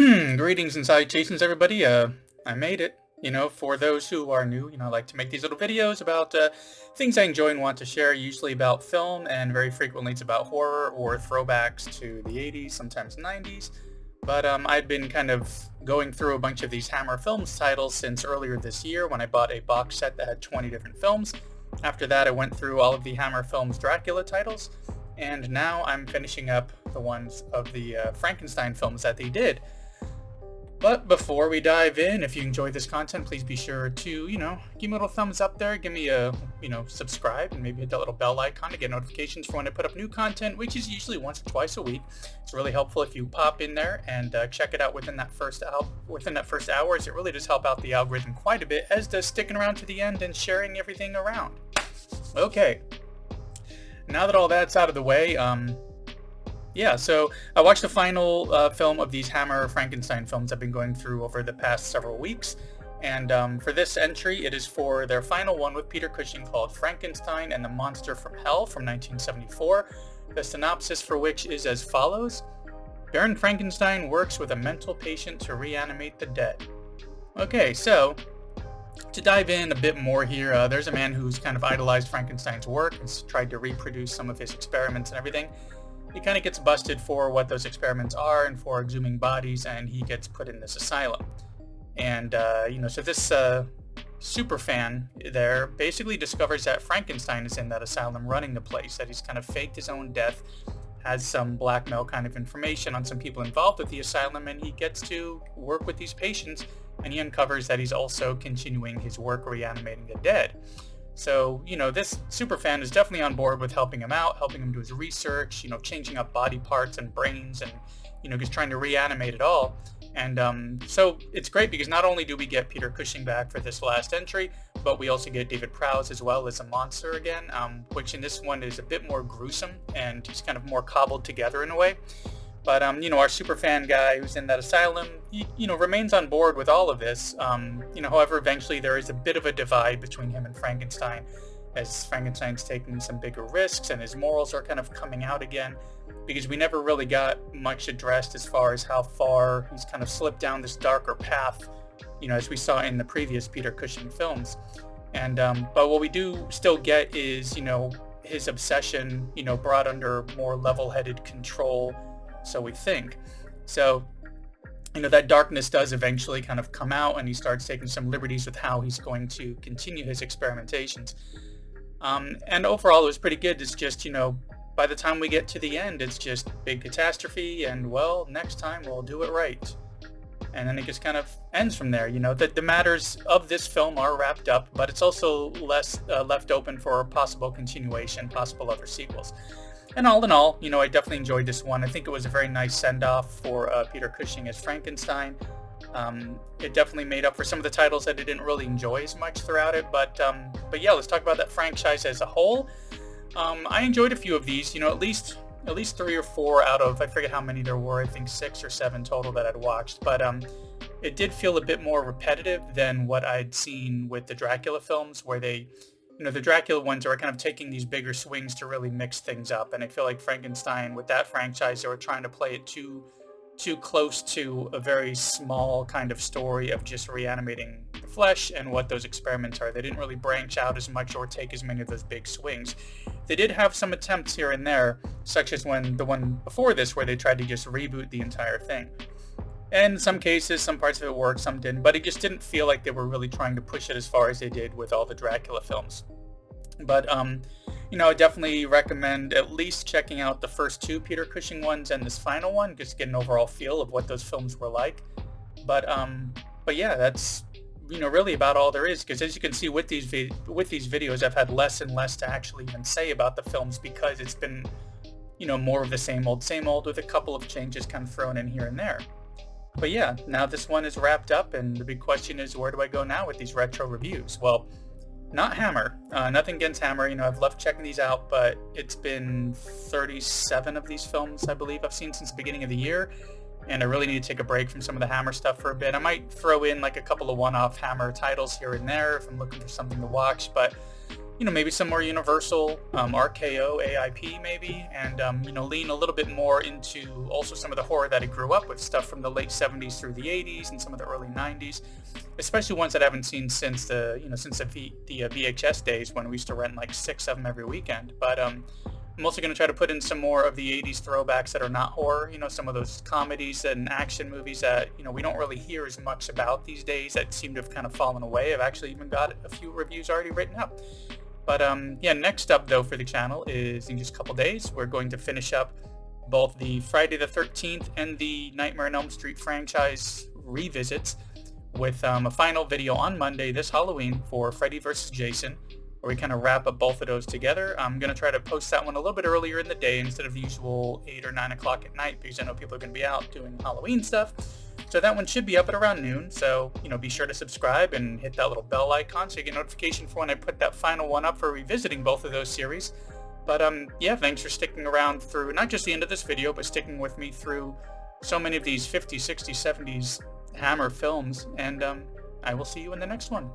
Greetings and salutations, everybody. I made it. For those who are new, I like to make these little videos about things I enjoy and want to share, usually about film, and very frequently it's about horror or throwbacks to the 80s, sometimes 90s. But I'd been kind of going through a bunch of these Hammer Films titles since earlier this year when I bought a box set that had 20 different films. After that, I went through all of the Hammer Films Dracula titles, and now I'm finishing up the ones of the Frankenstein films that they did. But before we dive in, if you enjoy this content, please be sure to, give me a little thumbs up there, give me a, subscribe, and maybe hit that little bell icon to get notifications for when I put up new content, which is usually once or twice a week. It's really helpful if you pop in there and check it out within that first hour, as it really does help out the algorithm quite a bit, as does sticking around to the end and sharing everything around. Okay, now that all that's out of the way, so I watched the final film of these Hammer Frankenstein films I've been going through over the past several weeks. And for this entry, it is for their final one with Peter Cushing called Frankenstein and the Monster from Hell from 1974. The synopsis for which is as follows. Baron Frankenstein works with a mental patient to reanimate the dead. Okay, so to dive in a bit more here, there's a man who's kind of idolized Frankenstein's work and tried to reproduce some of his experiments and everything. He kind of gets busted for what those experiments are and for exhuming bodies, and he gets put in this asylum. And, so this super fan there basically discovers that Frankenstein is in that asylum running the place, that he's kind of faked his own death, has some blackmail kind of information on some people involved with the asylum, and he gets to work with these patients, and he uncovers that he's also continuing his work reanimating the dead. So, this superfan is definitely on board with helping him out, helping him do his research, changing up body parts and brains and, just trying to reanimate it all. And so it's great because not only do we get Peter Cushing back for this last entry, but we also get David Prowse as well as a monster again, which in this one is a bit more gruesome and just kind of more cobbled together in a way. But, our superfan guy who's in that asylum, he, remains on board with all of this. However, eventually there is a bit of a divide between him and Frankenstein, as Frankenstein's taking some bigger risks and his morals are kind of coming out again, because we never really got much addressed as far as how far he's kind of slipped down this darker path, as we saw in the previous Peter Cushing films. And, but what we do still get is, his obsession, brought under more level-headed control, so we think. So, that darkness does eventually kind of come out, and he starts taking some liberties with how he's going to continue his experimentations. And overall, it was pretty good. It's just, by the time we get to the end, it's just big catastrophe, and, well, next time we'll do it right. And then it just kind of ends from there. The matters of this film are wrapped up, but it's also left open for possible continuation, possible other sequels. And all in all, I definitely enjoyed this one. I think it was a very nice send-off for Peter Cushing as Frankenstein. It definitely made up for some of the titles that I didn't really enjoy as much throughout it. But yeah, let's talk about that franchise as a whole. I enjoyed a few of these. At least 3 or 4 out of, I forget how many there were. I think 6 or 7 total that I'd watched. But it did feel a bit more repetitive than what I'd seen with the Dracula films, where they, the Dracula ones are kind of taking these bigger swings to really mix things up. And I feel like Frankenstein, with that franchise, they were trying to play it too close to a very small kind of story of just reanimating the flesh and what those experiments are. They didn't really branch out as much or take as many of those big swings. They did have some attempts here and there, such as the one before this, where they tried to just reboot the entire thing. And in some cases, some parts of it worked, some didn't, but it just didn't feel like they were really trying to push it as far as they did with all the Dracula films. But, I definitely recommend at least checking out the first 2 Peter Cushing ones and this final one, just to get an overall feel of what those films were like. But yeah, that's, really about all there is, because as you can see with these videos, I've had less and less to actually even say about the films, because it's been, more of the same old with a couple of changes kind of thrown in here and there. But yeah, now this one is wrapped up, and the big question is, where do I go now with these retro reviews? Well, not Hammer. Nothing against Hammer. I've loved checking these out, but it's been 37 of these films, I believe, I've seen since the beginning of the year, and I really need to take a break from some of the Hammer stuff for a bit. I might throw in like a couple of one-off Hammer titles here and there if I'm looking for something to watch, but maybe some more Universal, RKO, AIP maybe, and, lean a little bit more into also some of the horror that I grew up with, stuff from the late 70s through the 80s and some of the early 90s, especially ones that I haven't seen since the VHS days when we used to rent like 6 of them every weekend. But I'm also going to try to put in some more of the 80s throwbacks that are not horror, some of those comedies and action movies that, we don't really hear as much about these days that seem to have kind of fallen away. I've actually even got a few reviews already written up. But next up though for the channel is in just a couple days, we're going to finish up both the Friday the 13th and the Nightmare on Elm Street franchise revisits with a final video on Monday this Halloween for Freddy vs. Jason, where we kind of wrap up both of those together. I'm going to try to post that one a little bit earlier in the day instead of the usual 8 or 9 o'clock at night, because I know people are going to be out doing Halloween stuff. So that one should be up at around noon. So, be sure to subscribe and hit that little bell icon so you get notification for when I put that final one up for revisiting both of those series. But thanks for sticking around through not just the end of this video, but sticking with me through so many of these 50s, 60s, 70s Hammer films. And I will see you in the next one.